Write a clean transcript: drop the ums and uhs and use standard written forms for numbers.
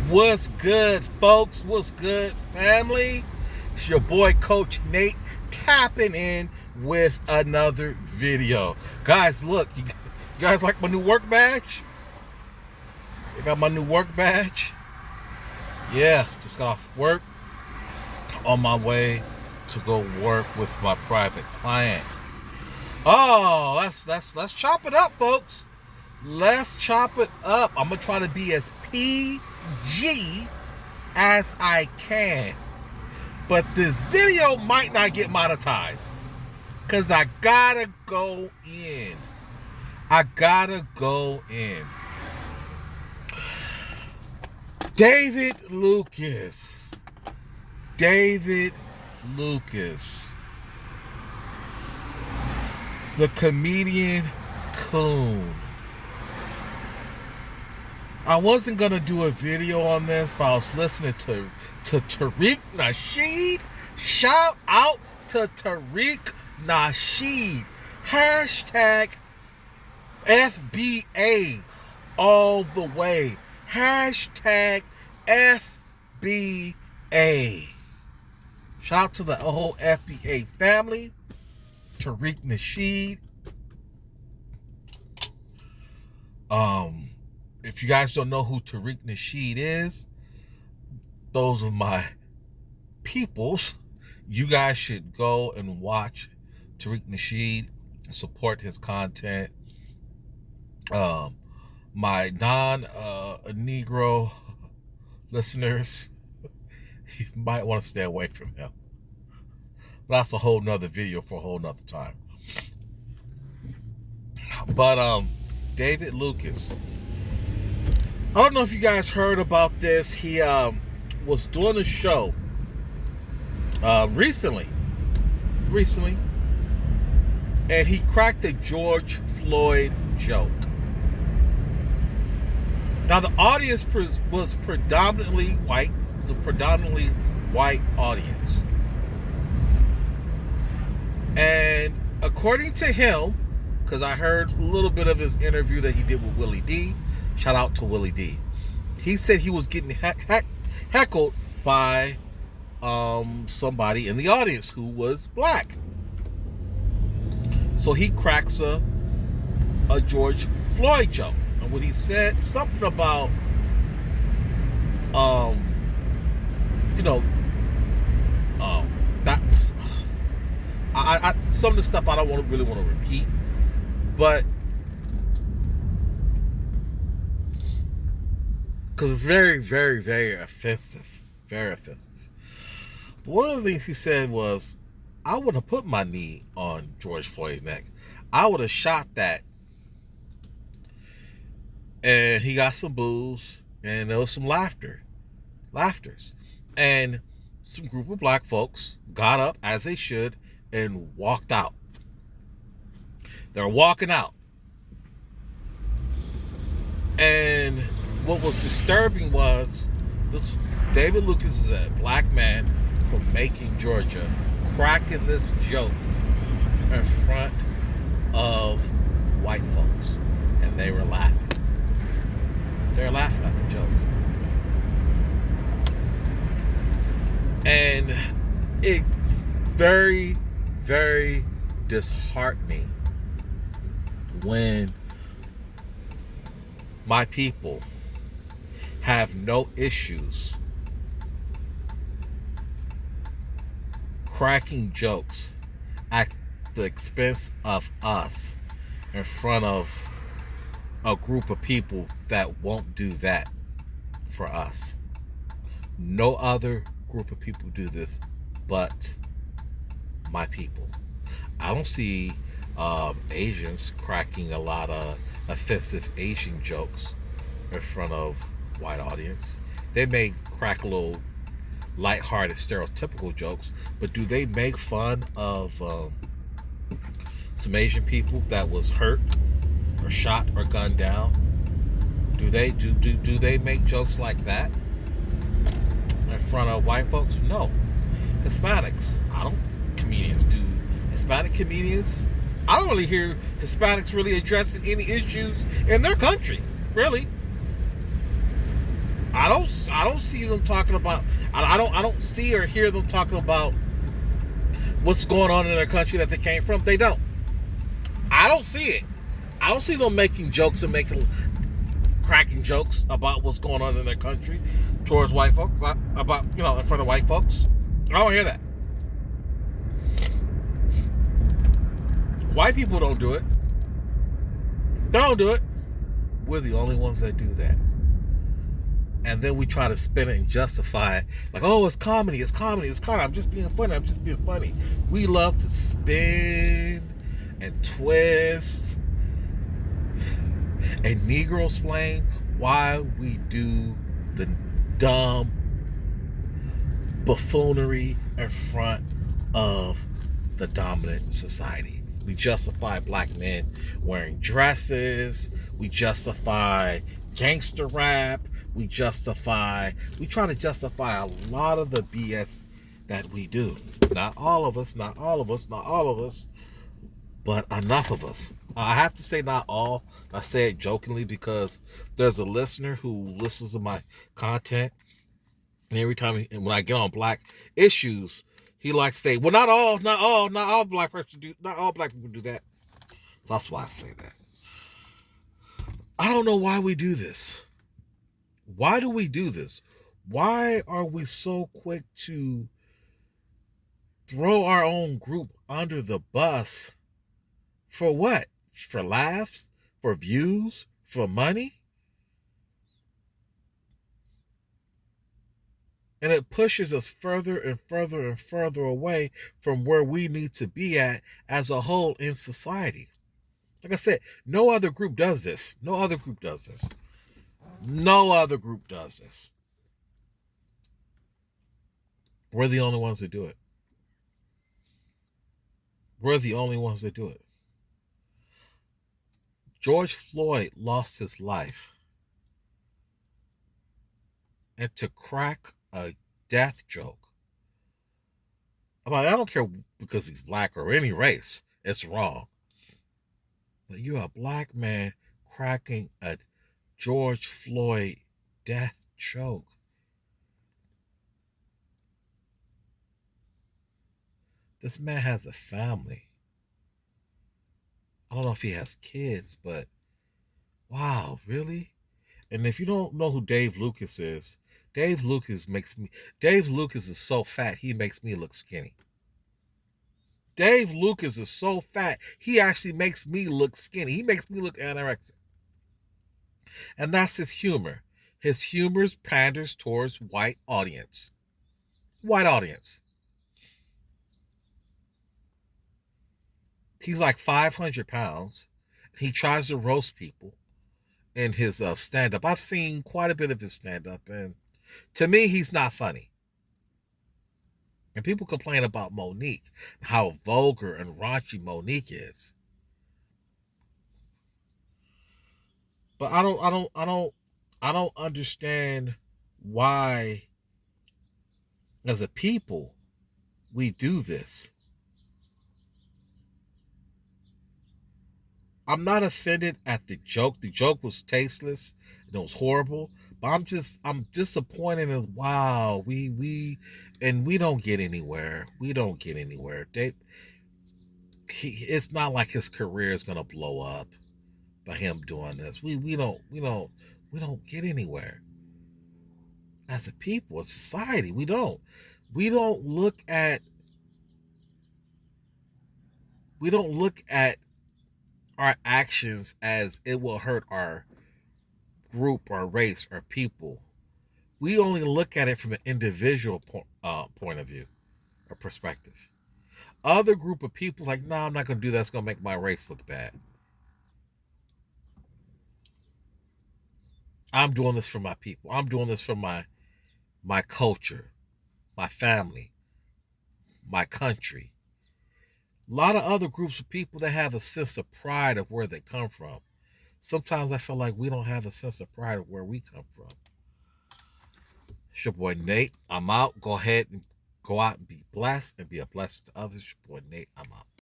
What's good, folks? What's good, family? It's your boy, Coach Nate, tapping in with another video. Guys, look, you guys like my new work badge? You got my new work badge? Yeah, just got off work, on my way to go work with my private client. Oh, let's chop it up, folks. Let's chop it up. I'm gonna try to be as PG as I can, but this video might not get monetized because I gotta go in. David Lucas, the comedian coon. I wasn't gonna do a video on this, but I was listening to Tariq Nasheed. Shout out to Tariq Nasheed. Hashtag FBA all the way. Hashtag FBA. Shout out to the whole FBA family. Tariq Nasheed. If you guys don't know who Tariq Nasheed is, those are my peoples. You guys should go and watch Tariq Nasheed, support his content. My non-Negro listeners, you might want to stay away from him. But that's a whole nother video for a whole nother time. But David Lucas, I don't know if you guys heard about this. He was doing a show recently, and he cracked a George Floyd joke. Now, the audience was predominantly white. It was a predominantly white audience. And according to him, because I heard a little bit of his interview that he did with Willie D. Shout out to Willie D. He said he was getting heckled by somebody in the audience who was black. So he cracks a George Floyd joke. And when he said something about that's I some of the stuff I don't really want to repeat, but because it's very, very, very offensive. Very offensive. But one of the things he said was, I would have put my knee on George Floyd's neck. I would have shot that. And he got some boos, and there was some laughters. And some group of black folks got up, as they should, and walked out. They're walking out. And what was disturbing was this: David Lucas is a black man from Macon, Georgia, cracking this joke in front of white folks, and they were laughing. They were laughing at the joke, and it's very, very disheartening when my people have no issues cracking jokes at the expense of us in front of a group of people that won't do that for us. No other group of people do this but my people. I don't see Asians cracking a lot of offensive Asian jokes in front of white audience. They may crack a little lighthearted, stereotypical jokes, but do they make fun of some Asian people that was hurt or shot or gunned down? Do they make jokes like that in front of white folks? No. Hispanics, comedians do. Hispanic comedians, I don't really hear Hispanics really addressing any issues in their country, really. I I don't see them talking about. I don't see or hear them talking about what's going on in their country that they came from. They don't. I don't see it. I don't see them making jokes and cracking jokes about what's going on in their country towards white folks, about in front of white folks. I don't hear that. White people don't do it. They don't do it. We're the only ones that do that. And then we try to spin it and justify it. Like, oh, it's comedy. It's comedy. It's comedy. I'm just being funny. I'm just being funny. We love to spin and twist and Negro explain why we do the dumb buffoonery in front of the dominant society. We justify black men wearing dresses. We justify gangster rap. We try to justify a lot of the BS that we do. Not all of us, but enough of us. I have to say not all. I say it jokingly because there's a listener who listens to my content, and every time when I get on black issues, he likes to say, "Well, not all black people do that." So that's why I say that. I don't know why we do this. Why do we do this? Why are we so quick to throw our own group under the bus? For what? For laughs? For views? For money? And it pushes us further and further and further away from where we need to be at as a whole in society. Like I said, no other group does this. No other group does this. We're the only ones that do it. George Floyd lost his life. And to crack a death joke, I don't care because he's black or any race, it's wrong. But you're a black man cracking a George Floyd death joke. This man has a family. I don't know if he has kids, but wow, really? And if you don't know who Dave Lucas is, Dave Lucas is so fat, he makes me look skinny. Dave Lucas is so fat, he actually makes me look skinny. He makes me look anorexic. And that's his humor. His humor panders towards white audience. White audience. He's like 500 pounds. He tries to roast people in his stand-up. I've seen quite a bit of his stand-up, and to me, he's not funny. And people complain about Monique, how vulgar and raunchy Monique is. But I don't understand why, as a people, we do this. I'm not offended at the joke. The joke was tasteless and it was horrible. But I'm disappointed as wow, we don't get anywhere. We don't get anywhere. It's not like his career is gonna blow up by him doing this. We don't get anywhere. As a people, as society, we don't. We don't look at we don't look at our actions as it will hurt our group or race or people. We only look at it from an individual point of view or perspective. Other group of people like, no, I'm not going to do that. It's going to make my race look bad. I'm doing this for my people. I'm doing this for my culture, my family, my country. A lot of other groups of people that have a sense of pride of where they come from. Sometimes I feel like we don't have a sense of pride of where we come from. It's your boy Nate. I'm out. Go ahead and go out and be blessed and be a blessing to others. It's your boy Nate. I'm out.